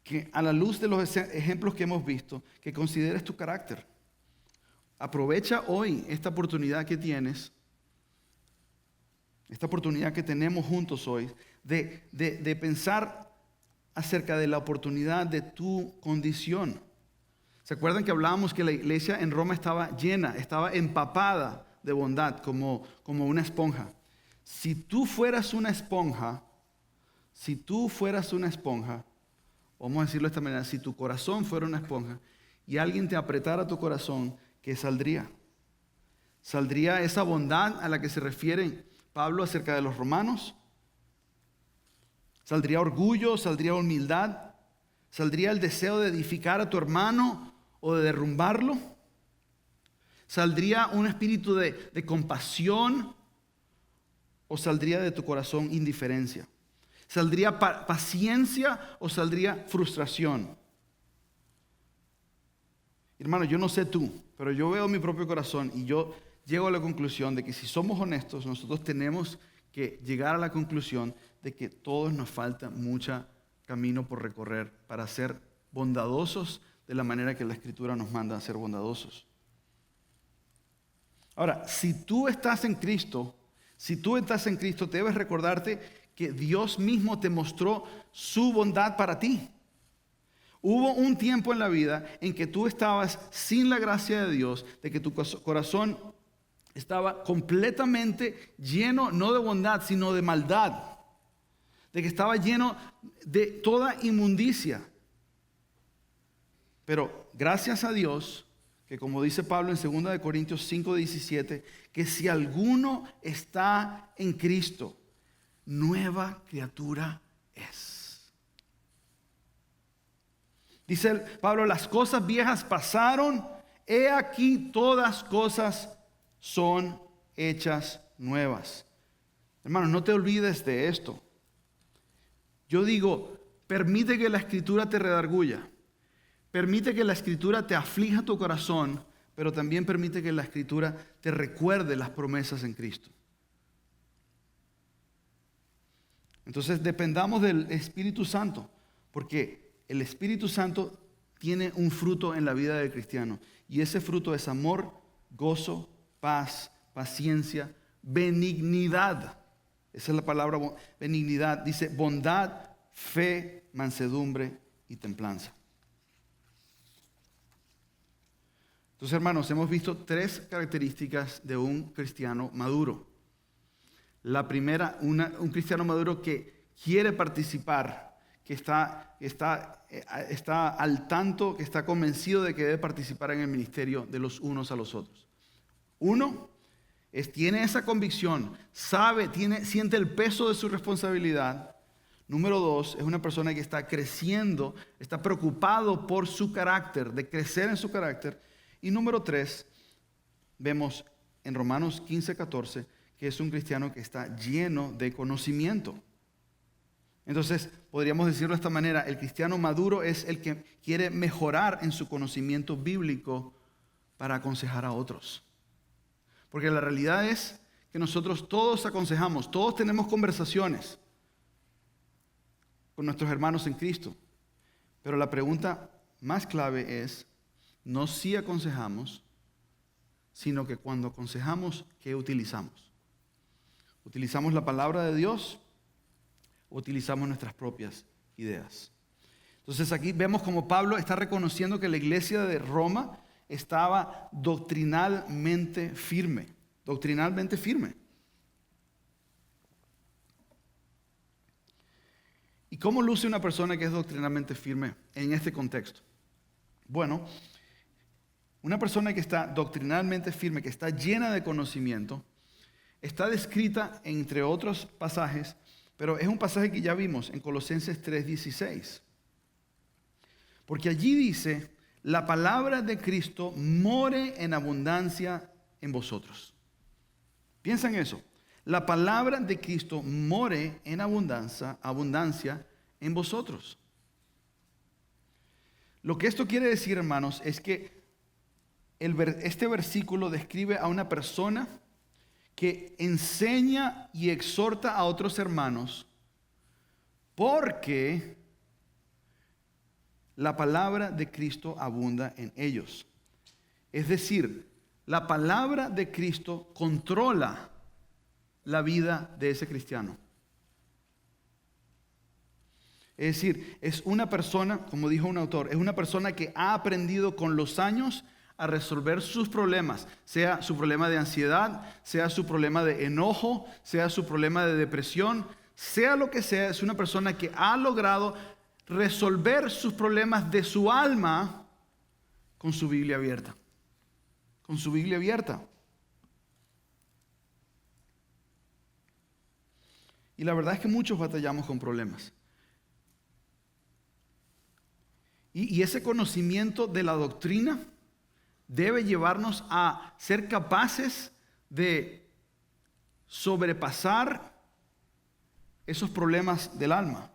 Speaker 2: que a la luz de los ejemplos que hemos visto, que consideres tu carácter. Aprovecha hoy esta oportunidad que tienes, esta oportunidad que tenemos juntos hoy, de pensar acerca de la oportunidad de tu condición. ¿Se acuerdan que hablábamos que la iglesia en Roma estaba llena, estaba empapada de bondad como una esponja? Si tú fueras una esponja, vamos a decirlo de esta manera, si tu corazón fuera una esponja y alguien te apretara tu corazón, ¿qué saldría? ¿Saldría esa bondad a la que se refiere Pablo acerca de los romanos? ¿Saldría orgullo? ¿Saldría humildad? ¿Saldría el deseo de edificar a tu hermano o de derrumbarlo? ¿Saldría un espíritu de compasión o saldría de tu corazón indiferencia? ¿Saldría paciencia o saldría frustración? Hermano, yo no sé tú, pero yo veo mi propio corazón y yo llego a la conclusión de que si somos honestos, nosotros tenemos que llegar a la conclusión de que todos nos falta mucho camino por recorrer para ser bondadosos de la manera que la Escritura nos manda a ser bondadosos. Ahora, si tú estás en Cristo, debes recordarte que Dios mismo te mostró su bondad para ti. Hubo un tiempo en la vida en que tú estabas sin la gracia de Dios, de que tu corazón estaba completamente lleno, no de bondad, sino de maldad. De que estaba lleno de toda inmundicia. Pero gracias a Dios, que como dice Pablo en 2 Corintios 5:17, que si alguno está en Cristo, nueva criatura es. Dice Pablo, las cosas viejas pasaron, he aquí todas cosas son hechas nuevas. Hermanos, no te olvides de esto. Yo digo, permite que la Escritura te redarguya. Permite que la Escritura te aflija tu corazón, pero también permite que la Escritura te recuerde las promesas en Cristo. Entonces dependamos del Espíritu Santo, porque el Espíritu Santo tiene un fruto en la vida del cristiano, y ese fruto es amor, gozo, paz, paciencia, benignidad. Esa es la palabra benignidad. Dice bondad, fe, mansedumbre y templanza. Entonces, hermanos, hemos visto 3 características de un cristiano maduro. La primera, un cristiano maduro que quiere participar, que está al tanto, que está convencido de que debe participar en el ministerio de los unos a los otros. Uno, tiene esa convicción, siente el peso de su responsabilidad. Número 2, es una persona que está creciendo, está preocupado por su carácter, de crecer en su carácter. Y número 3, vemos en Romanos 15:14 que es un cristiano que está lleno de conocimiento. Entonces, podríamos decirlo de esta manera, el cristiano maduro es el que quiere mejorar en su conocimiento bíblico para aconsejar a otros. Porque la realidad es que nosotros todos aconsejamos, todos tenemos conversaciones con nuestros hermanos en Cristo. Pero la pregunta más clave es, no si aconsejamos, sino que cuando aconsejamos, ¿qué utilizamos? ¿Utilizamos la palabra de Dios o utilizamos nuestras propias ideas? Entonces aquí vemos como Pablo está reconociendo que la iglesia de Roma estaba doctrinalmente firme. Doctrinalmente firme. ¿Y cómo luce una persona que es doctrinalmente firme en este contexto? Bueno, una persona que está doctrinalmente firme, que está llena de conocimiento, está descrita entre otros pasajes, pero es un pasaje que ya vimos en Colosenses 3:16. Porque allí dice, la palabra de Cristo more en abundancia en vosotros. Piensa en eso. La palabra de Cristo more en abundancia en vosotros. Lo que esto quiere decir, hermanos, es que este versículo describe a una persona que enseña y exhorta a otros hermanos porque la palabra de Cristo abunda en ellos. Es decir, la palabra de Cristo controla la vida de ese cristiano. Es decir, es una persona, como dijo un autor, es una persona que ha aprendido con los años a resolver sus problemas, sea su problema de ansiedad, sea su problema de enojo, sea su problema de depresión, sea lo que sea, es una persona que ha logrado resolver sus problemas de su alma con su Biblia abierta. Con su Biblia abierta. Y la verdad es que muchos batallamos con problemas. Y ese conocimiento de la doctrina debe llevarnos a ser capaces de sobrepasar esos problemas del alma.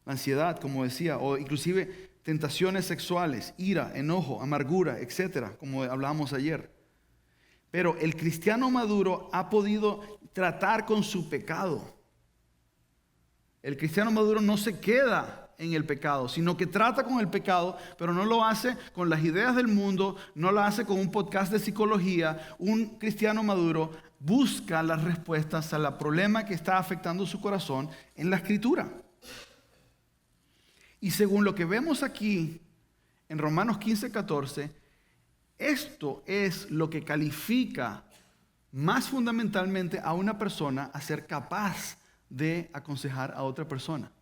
Speaker 2: La ansiedad, como decía, o inclusive tentaciones sexuales, ira, enojo, amargura, etcétera, como hablábamos ayer. Pero el cristiano maduro ha podido tratar con su pecado. El cristiano maduro no se queda en el pecado, sino que trata con el pecado, pero no lo hace con las ideas del mundo, no lo hace con un podcast de psicología. Un cristiano maduro busca las respuestas al problema que está afectando su corazón en la Escritura. Y según lo que vemos aquí en Romanos 15:14, esto es lo que califica más fundamentalmente a una persona a ser capaz de aconsejar a otra persona.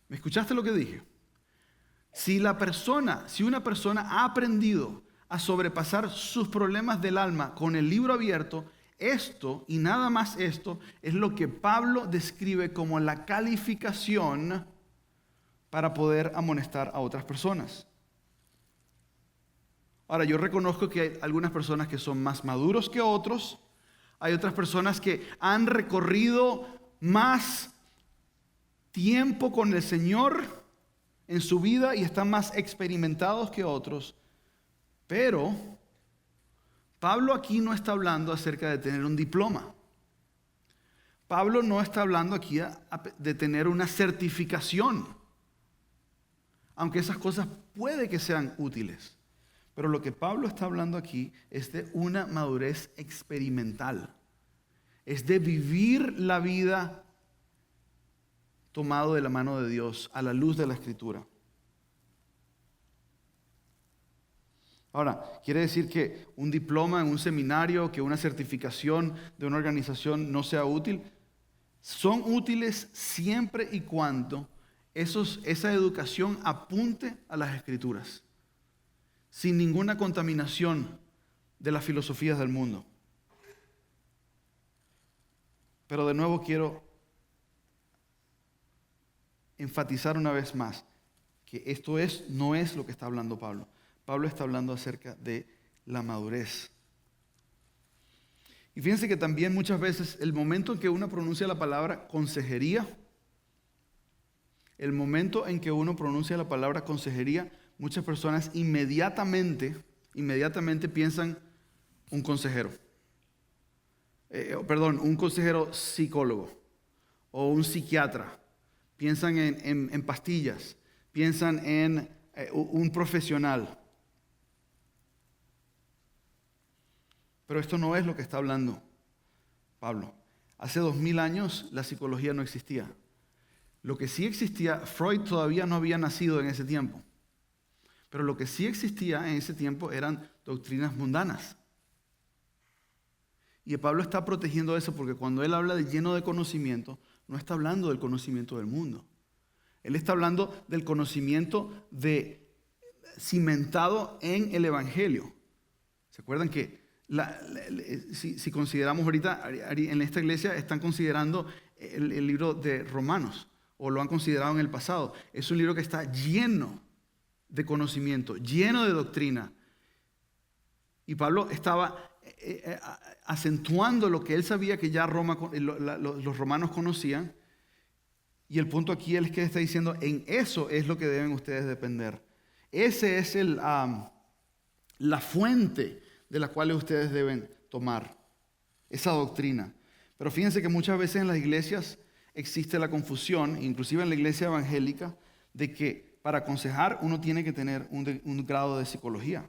Speaker 2: ¿Me escuchaste lo que dije? Si una persona ha aprendido a sobrepasar sus problemas del alma con el libro abierto, esto y nada más esto es lo que Pablo describe como la calificación para poder amonestar a otras personas. Ahora, yo reconozco que hay algunas personas que son más maduros que otros. Hay otras personas que han recorrido más tiempo con el Señor en su vida y están más experimentados que otros. Pero Pablo aquí no está hablando acerca de tener un diploma. Pablo no está hablando aquí de tener una certificación, aunque esas cosas puede que sean útiles. Pero lo que Pablo está hablando aquí es de una madurez experimental. Es de vivir la vida tomado de la mano de Dios a la luz de la Escritura. Ahora, ¿quiere decir que un diploma en un seminario, que una certificación de una organización no sea útil? Son útiles siempre y cuando esa educación apunte a las Escrituras, sin ninguna contaminación de las filosofías del mundo. Pero de nuevo quiero enfatizar una vez más que esto no es lo que está hablando Pablo. Pablo está hablando acerca de la madurez. Y fíjense que también muchas veces el momento en que uno pronuncia la palabra consejería, muchas personas inmediatamente piensan un consejero. Un consejero psicólogo o un psiquiatra. Piensan en pastillas, piensan en un profesional. Pero esto no es lo que está hablando Pablo. Hace 2000 años la psicología no existía. Lo que sí existía, Freud todavía no había nacido en ese tiempo. Pero lo que sí existía en ese tiempo eran doctrinas mundanas. Y Pablo está protegiendo eso porque cuando él habla de lleno de conocimiento, no está hablando del conocimiento del mundo. Él está hablando del conocimiento cimentado en el Evangelio. ¿Se acuerdan que si consideramos ahorita, en esta iglesia están considerando el libro de Romanos, o lo han considerado en el pasado? Es un libro que está lleno de conocimiento, lleno de doctrina. Y Pablo estaba acentuando lo que él sabía que ya los romanos conocían. Y el punto aquí es que está diciendo, en eso es lo que deben ustedes depender. Ese es la fuente de la cual ustedes deben tomar esa doctrina. Pero fíjense que muchas veces en las iglesias existe la confusión, inclusive en la iglesia evangélica, de que para aconsejar uno tiene que tener un grado de psicología.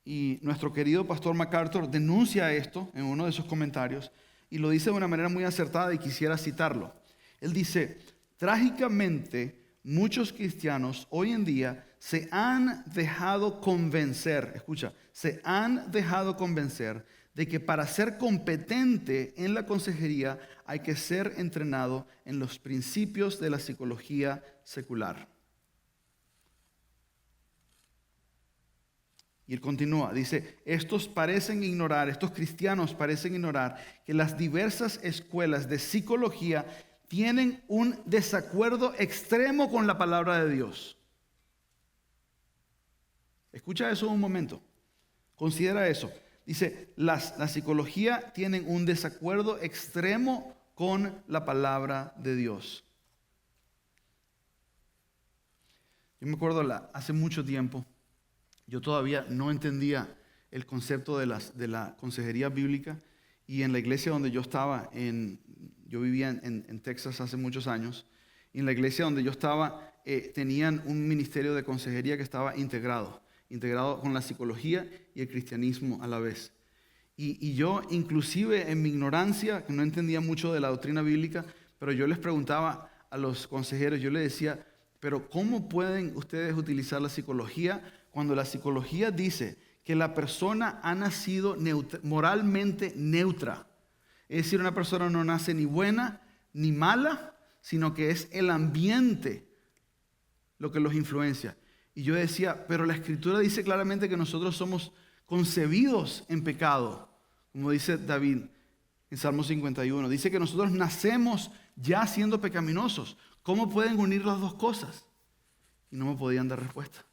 Speaker 2: Y nuestro querido pastor MacArthur denuncia esto en uno de sus comentarios y lo dice de una manera muy acertada y quisiera citarlo. Él dice, trágicamente muchos cristianos hoy en día se han dejado convencer, escucha, se han dejado convencer de que para ser competente en la consejería hay que ser entrenado en los principios de la psicología secular. Y él continúa, dice, estos cristianos parecen ignorar que las diversas escuelas de psicología tienen un desacuerdo extremo con la palabra de Dios. Escucha eso un momento, considera eso. Dice, la psicología tienen un desacuerdo extremo con la palabra de Dios. Yo me acuerdo hace mucho tiempo, yo todavía no entendía el concepto de la consejería bíblica, y en la iglesia donde yo estaba, yo vivía en Texas hace muchos años, y en la iglesia donde yo estaba tenían un ministerio de consejería que estaba integrado con la psicología y el cristianismo a la vez. Y yo, inclusive en mi ignorancia, que no entendía mucho de la doctrina bíblica, pero yo les preguntaba a los consejeros, yo les decía, pero ¿cómo pueden ustedes utilizar la psicología cuando la psicología dice que la persona ha nacido moralmente neutra? Es decir, una persona no nace ni buena ni mala, sino que es el ambiente lo que los influencia. Y yo decía, pero la Escritura dice claramente que nosotros somos concebidos en pecado, como dice David en Salmo 51. Dice que nosotros nacemos ya siendo pecaminosos. ¿Cómo pueden unir las dos cosas? Y no me podían dar respuesta.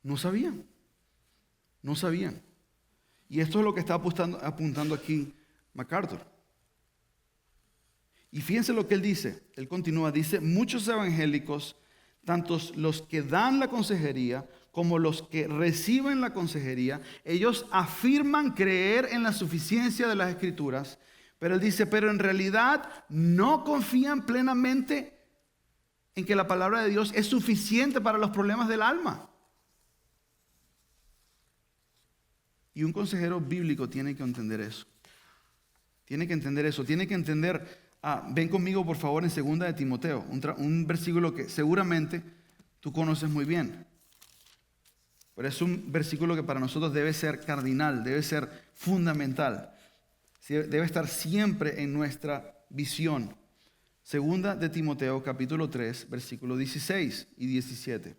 Speaker 2: No sabían. Y esto es lo que está apuntando aquí MacArthur. Y fíjense lo que él dice. Él continúa, dice, muchos evangélicos, tanto los que dan la consejería como los que reciben la consejería, ellos afirman creer en la suficiencia de las Escrituras, pero él dice, pero en realidad no confían plenamente en que la palabra de Dios es suficiente para los problemas del alma. Y un consejero bíblico tiene que entender eso. Tiene que entender, ven conmigo por favor en 2 de Timoteo, un versículo que seguramente tú conoces muy bien. Pero es un versículo que para nosotros debe ser cardinal, debe ser fundamental. Debe estar siempre en nuestra visión. 2 de Timoteo, capítulo 3, versículos 16 y 17.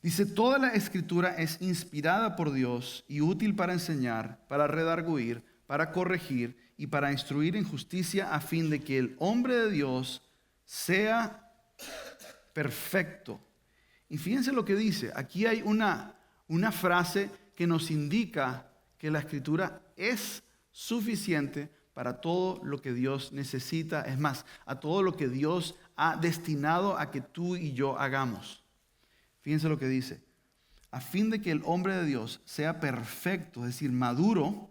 Speaker 2: Dice, toda la Escritura es inspirada por Dios y útil para enseñar, para redarguir, para corregir y para instruir en justicia, a fin de que el hombre de Dios sea perfecto. Y fíjense lo que dice. Aquí hay una frase que nos indica que la Escritura es suficiente para todo lo que Dios necesita. Es más, a todo lo que Dios ha destinado a que tú y yo hagamos. Fíjense lo que dice. a fin de que el hombre de Dios sea perfecto, es decir, maduro,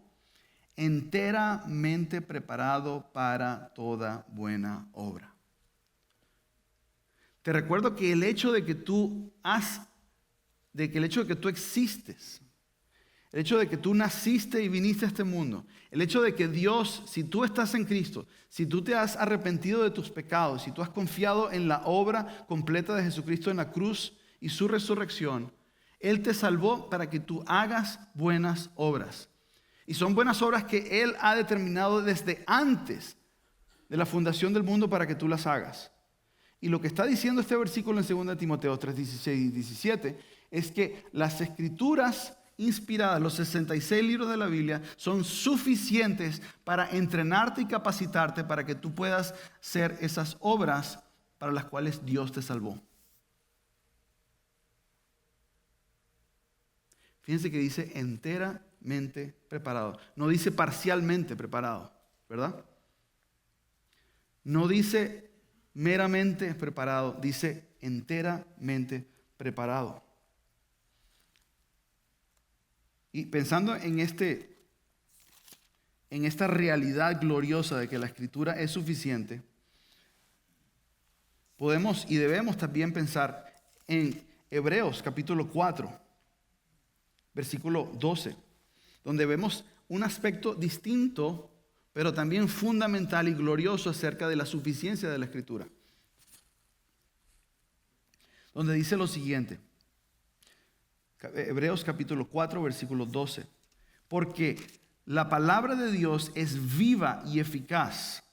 Speaker 2: enteramente preparado para toda buena obra. Te recuerdo que el hecho de que el hecho de que tú existes, el hecho de que tú naciste y viniste a este mundo, el hecho de que Dios, si tú estás en Cristo, si tú te has arrepentido de tus pecados, si tú has confiado en la obra completa de Jesucristo en la cruz y su resurrección, Él te salvó para que tú hagas buenas obras. Y son buenas obras que Él ha determinado desde antes de la fundación del mundo para que tú las hagas. Y lo que está diciendo este versículo en 2 Timoteo 3, 16 y 17 es que las escrituras inspiradas, los 66 libros de la Biblia, son suficientes para entrenarte y capacitarte para que tú puedas hacer esas obras para las cuales Dios te salvó. Fíjense que dice enteramente preparado. No dice parcialmente preparado, ¿verdad? No dice meramente preparado, dice enteramente preparado. Y pensando en esta realidad gloriosa de que la Escritura es suficiente, podemos y debemos también pensar en Hebreos capítulo 4, versículo 12, donde vemos un aspecto distinto, pero también fundamental y glorioso acerca de la suficiencia de la Escritura. Donde dice lo siguiente, Hebreos capítulo 4, versículo 12. Porque la palabra de Dios es viva y eficaz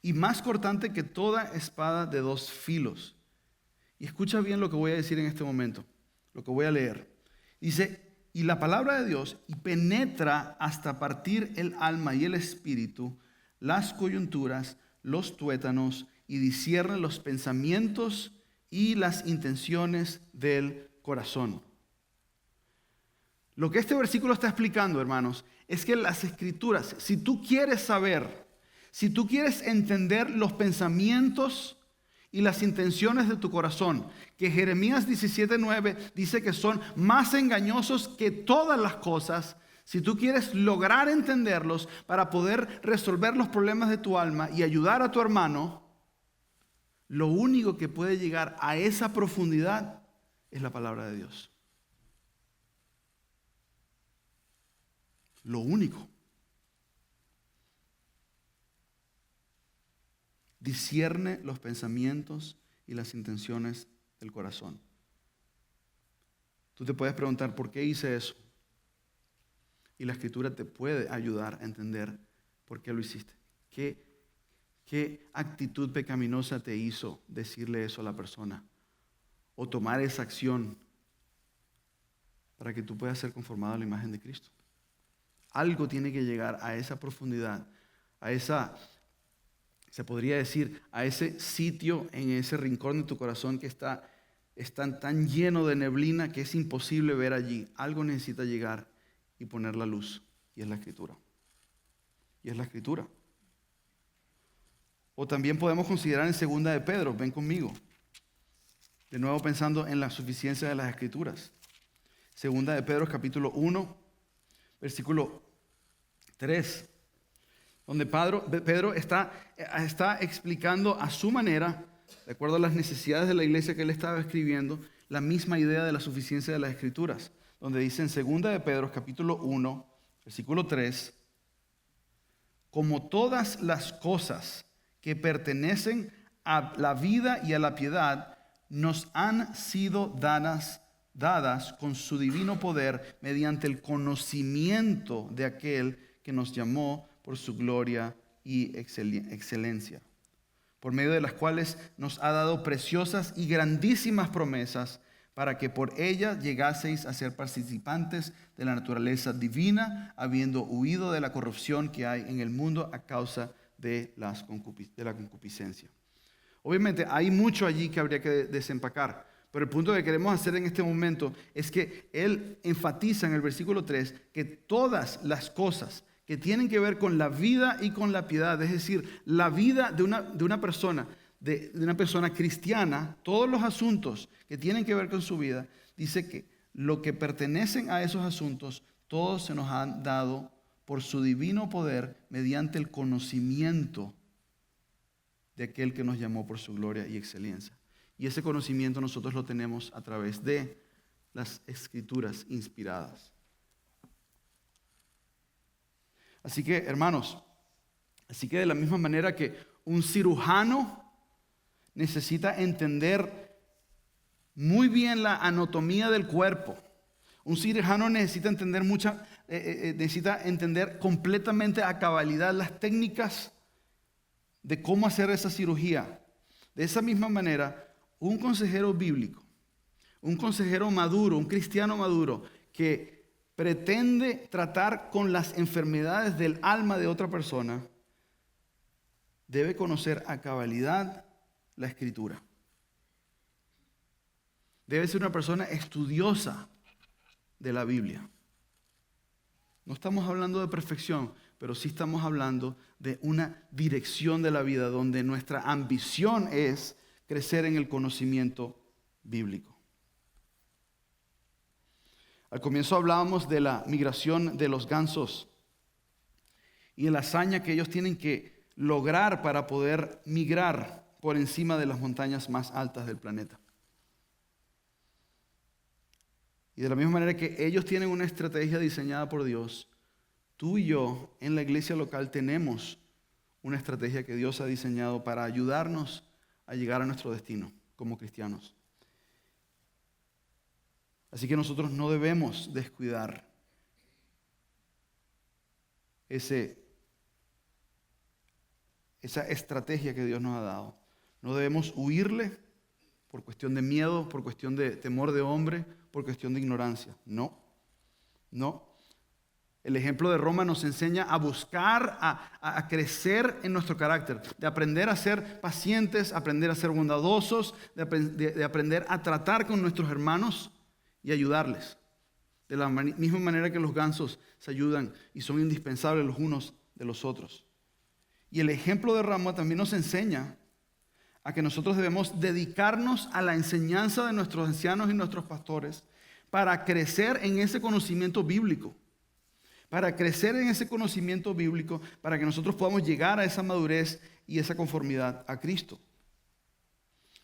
Speaker 2: y más cortante que toda espada de dos filos. Y escucha bien lo que voy a decir en este momento, lo que voy a leer. Dice, y la palabra de Dios penetra hasta partir el alma y el espíritu, las coyunturas, los tuétanos, y discierne los pensamientos y las intenciones del corazón. Lo que este versículo está explicando, hermanos, es que las Escrituras, si tú quieres saber, si tú quieres entender los pensamientos y las intenciones de tu corazón, que Jeremías 17:9 dice que son más engañosos que todas las cosas, si tú quieres lograr entenderlos para poder resolver los problemas de tu alma y ayudar a tu hermano, lo único que puede llegar a esa profundidad es la palabra de Dios. Lo único. Discierne los pensamientos y las intenciones del corazón. Tú te puedes preguntar, ¿por qué hice eso? Y la Escritura te puede ayudar a entender por qué lo hiciste. ¿Qué actitud pecaminosa te hizo decirle eso a la persona? O tomar esa acción para que tú puedas ser conformado a la imagen de Cristo. Algo tiene que llegar a esa profundidad, a esa, se podría decir, a ese sitio en ese rincón de tu corazón que está tan lleno de neblina que es imposible ver allí. Algo necesita llegar y poner la luz, y es la Escritura. Y es la Escritura. O también podemos considerar en 2 de Pedro, ven conmigo. De nuevo pensando en la suficiencia de las Escrituras. 2 de Pedro capítulo 1, versículo 3. Donde Pedro está explicando a su manera, de acuerdo a las necesidades de la iglesia que él estaba escribiendo, la misma idea de la suficiencia de las Escrituras. Donde dice en 2 de Pedro capítulo 1, versículo 3, como todas las cosas que pertenecen a la vida y a la piedad nos han sido dadas con su divino poder mediante el conocimiento de aquel que nos llamó por su gloria y excelencia, por medio de las cuales nos ha dado preciosas y grandísimas promesas para que por ellas llegaseis a ser participantes de la naturaleza divina, habiendo huido de la corrupción que hay en el mundo a causa de la concupiscencia. Obviamente hay mucho allí que habría que desempacar, pero el punto que queremos hacer en este momento es que él enfatiza en el versículo 3 que todas las cosas que tienen que ver con la vida y con la piedad, es decir, la vida de una persona, de una persona cristiana, todos los asuntos que tienen que ver con su vida, dice que lo que pertenecen a esos asuntos, todos se nos han dado por su divino poder mediante el conocimiento de aquel que nos llamó por su gloria y excelencia. Y ese conocimiento nosotros lo tenemos a través de las escrituras inspiradas. Así que, hermanos, de la misma manera que un cirujano necesita entender muy bien la anatomía del cuerpo, un cirujano necesita entender completamente a cabalidad las técnicas de cómo hacer esa cirugía. De esa misma manera, un consejero bíblico, un consejero maduro, un cristiano maduro que pretende tratar con las enfermedades del alma de otra persona, debe conocer a cabalidad la Escritura. Debe ser una persona estudiosa de la Biblia. No estamos hablando de perfección, pero sí estamos hablando de una dirección de la vida donde nuestra ambición es crecer en el conocimiento bíblico. Al comienzo hablábamos de la migración de los gansos y la hazaña que ellos tienen que lograr para poder migrar por encima de las montañas más altas del planeta. Y de la misma manera que ellos tienen una estrategia diseñada por Dios, tú y yo en la iglesia local tenemos una estrategia que Dios ha diseñado para ayudarnos a llegar a nuestro destino como cristianos. Así que nosotros no debemos descuidar esa estrategia que Dios nos ha dado. No debemos huirle por cuestión de miedo, por cuestión de temor de hombre, por cuestión de ignorancia. No. El ejemplo de Roma nos enseña a buscar, a crecer en nuestro carácter, de aprender a ser pacientes, aprender a ser bondadosos, de aprender a tratar con nuestros hermanos y ayudarles. De la misma manera que los gansos se ayudan y son indispensables los unos de los otros. Y el ejemplo de Roma también nos enseña a que nosotros debemos dedicarnos a la enseñanza de nuestros ancianos y nuestros pastores para crecer en ese conocimiento bíblico. Para crecer en ese conocimiento bíblico, para que nosotros podamos llegar a esa madurez y esa conformidad a Cristo.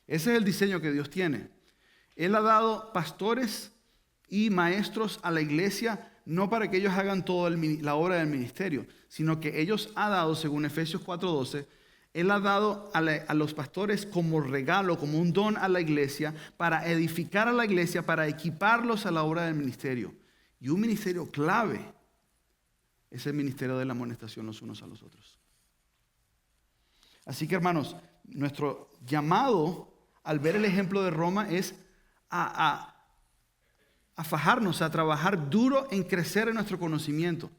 Speaker 2: Ese es el diseño que Dios tiene. Él ha dado pastores y maestros a la iglesia, no para que ellos hagan toda la obra del ministerio, sino que ellos ha dado, según Efesios 4:12, Él ha dado a los pastores como regalo, como un don a la iglesia, para edificar a la iglesia, para equiparlos a la obra del ministerio. Y un ministerio clave es el ministerio de la amonestación los unos a los otros. Así que, hermanos, nuestro llamado al ver el ejemplo de Roma es a fajarnos, a trabajar duro en crecer en nuestro conocimiento.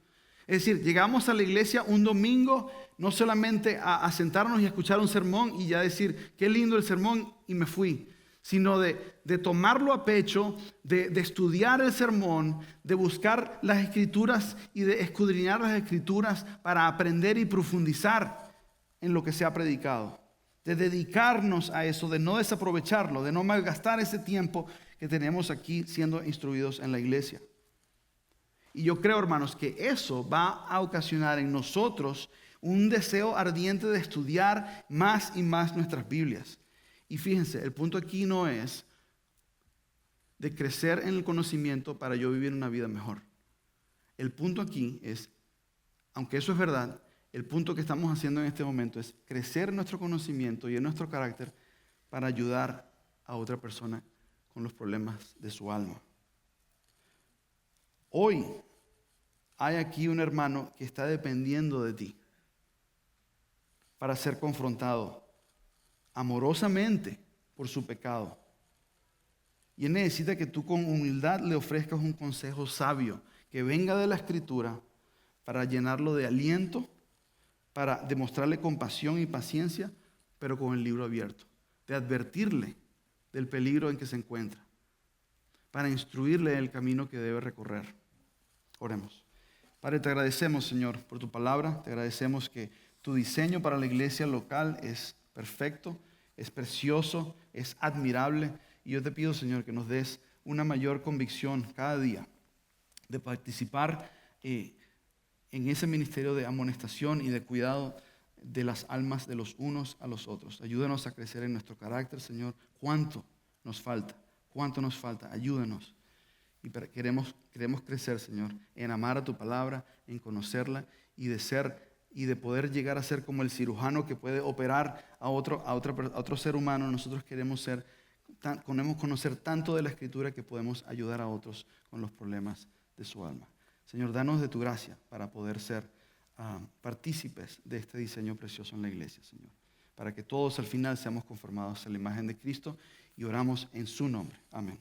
Speaker 2: Es decir, llegamos a la iglesia un domingo, no solamente a sentarnos y a escuchar un sermón y ya decir, qué lindo el sermón y me fui, sino de tomarlo a pecho, de estudiar el sermón, de buscar las escrituras y de escudriñar las escrituras para aprender y profundizar en lo que se ha predicado. De dedicarnos a eso, de no desaprovecharlo, de no malgastar ese tiempo que tenemos aquí siendo instruidos en la iglesia. Y yo creo, hermanos, que eso va a ocasionar en nosotros un deseo ardiente de estudiar más y más nuestras Biblias. Y fíjense, el punto aquí no es de crecer en el conocimiento para yo vivir una vida mejor. El punto aquí es, aunque eso es verdad, el punto que estamos haciendo en este momento es crecer en nuestro conocimiento y en nuestro carácter para ayudar a otra persona con los problemas de su alma. Hoy hay aquí un hermano que está dependiendo de ti para ser confrontado amorosamente por su pecado. Y él necesita que tú con humildad le ofrezcas un consejo sabio que venga de la Escritura para llenarlo de aliento, para demostrarle compasión y paciencia, pero con el libro abierto, de advertirle del peligro en que se encuentra, para instruirle en el camino que debe recorrer. Oremos. Padre, te agradecemos, Señor, por tu palabra. Te agradecemos que tu diseño para la iglesia local es perfecto, es precioso, es admirable. Y yo te pido, Señor, que nos des una mayor convicción cada día de participar en ese ministerio de amonestación y de cuidado de las almas de los unos a los otros. Ayúdanos a crecer en nuestro carácter, Señor. ¿Cuánto nos falta? ¿Cuánto nos falta? Ayúdanos. Y queremos crecer, Señor, en amar a tu palabra, en conocerla y de poder llegar a ser como el cirujano que puede operar a otro ser humano. Nosotros queremos conocer tanto de la Escritura que podemos ayudar a otros con los problemas de su alma. Señor, danos de tu gracia para poder ser partícipes de este diseño precioso en la iglesia, Señor. Para que todos al final seamos conformados a la imagen de Cristo y oramos en su nombre. Amén.